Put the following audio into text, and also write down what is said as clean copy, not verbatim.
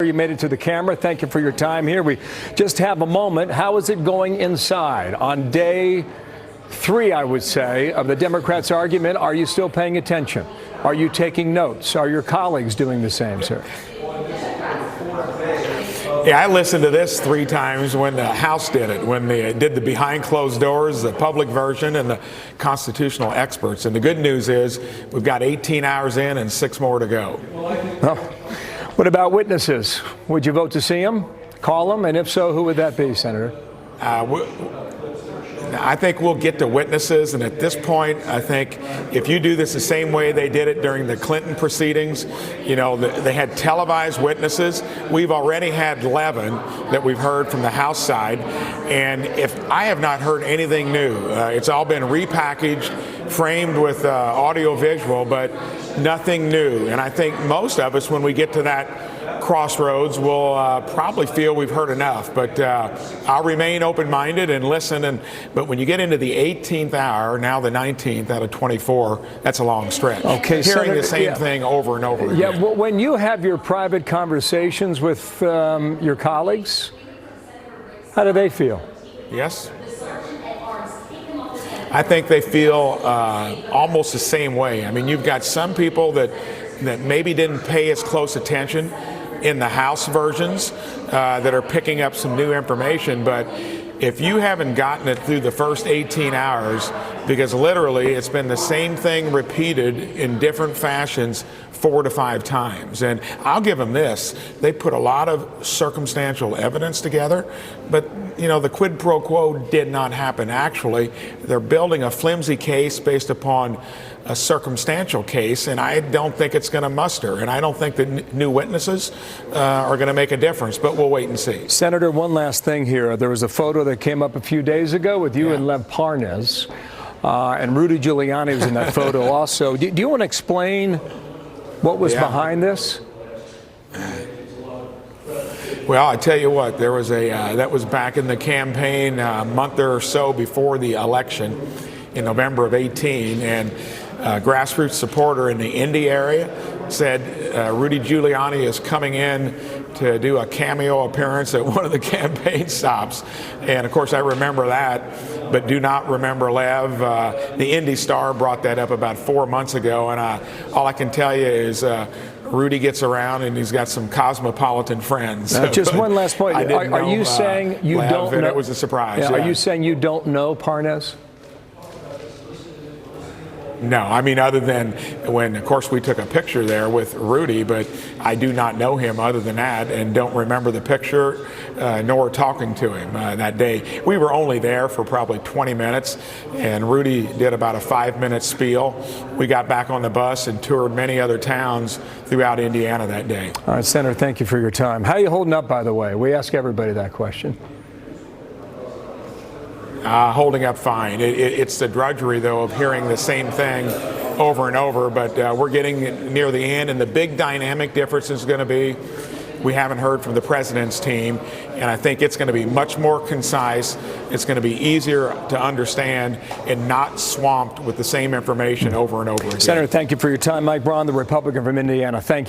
You made it to the camera. Thank you for your time here. We just have a moment. How is it going inside on day 3, I would say, of the Democrats' argument? Are you still paying attention? Are you taking notes? Are your colleagues doing the same, sir? Yeah, I listened to this 3 times when the House did it, when they did the behind closed doors, the public version, and the constitutional experts. And the good news is we've got 18 hours in and 6 more to go. Well, what about witnesses? Would you vote to see them, call them, and if so, who would that be, Senator? I think we'll get to witnesses, and at this point, I think if you do this the same way they did it during the Clinton proceedings, you know, they had televised witnesses. We've already had 11 that we've heard from the House side, and if I have not heard anything new, it's all been repackaged, framed with audio visual, but nothing new. And I think most of us, when we get to that crossroads, will probably feel we've heard enough, but I'll remain open-minded and listen. But when you get into the 18th hour, now the 19th out of 24, that's a long stretch. Okay, hearing Senator, the same thing over and over again. Yeah, well, when you have your private conversations with your colleagues, how do they feel? Yes. I think they feel almost the same way. I mean, you've got some people that maybe didn't pay as close attention in the House versions that are picking up some new information. But if you haven't gotten it through the first 18 hours, because literally it's been the same thing repeated in different fashions 4 to 5 times. And I'll give them this. They put a lot of circumstantial evidence together, but you know, the quid pro quo did not happen. Actually, they're building a flimsy case based upon a circumstantial case, and I don't think it's going to muster. And I don't think that new witnesses are going to make a difference, but we'll wait and see. Senator, one last thing here. There was a photo that came up a few days ago with you and Lev Parnas, and Rudy Giuliani was in that photo also. Do you want to explain what was behind this? Well, I tell you what, there was that was back in the campaign a month or so before the election in November of 18, and a grassroots supporter in the Indy area said Rudy Giuliani is coming in to do a cameo appearance at one of the campaign stops. And of course I remember that, but do not remember Lev. The Indy Star brought that up about 4 months ago, and all I can tell you is Rudy gets around and he's got some cosmopolitan friends. Just one last point. Are you saying you Lev, don't know? It was a surprise. Are you saying you don't know Parnas? No, I mean, other than when, of course, we took a picture there with Rudy, but I do not know him other than that and don't remember the picture nor talking to him that day. We were only there for probably 20 minutes, and Rudy did about a 5-minute spiel. We got back on the bus and toured many other towns throughout Indiana that day. All right, Senator, thank you for your time. How are you holding up, by the way? We ask everybody that question. Holding up fine. It's the drudgery, though, of hearing the same thing over and over, but we're getting near the end, and the big dynamic difference is going to be we haven't heard from the president's team, and I think it's going to be much more concise. It's going to be easier to understand and not swamped with the same information over and over again. Senator, thank you for your time. Mike Braun, the Republican from Indiana. Thank you.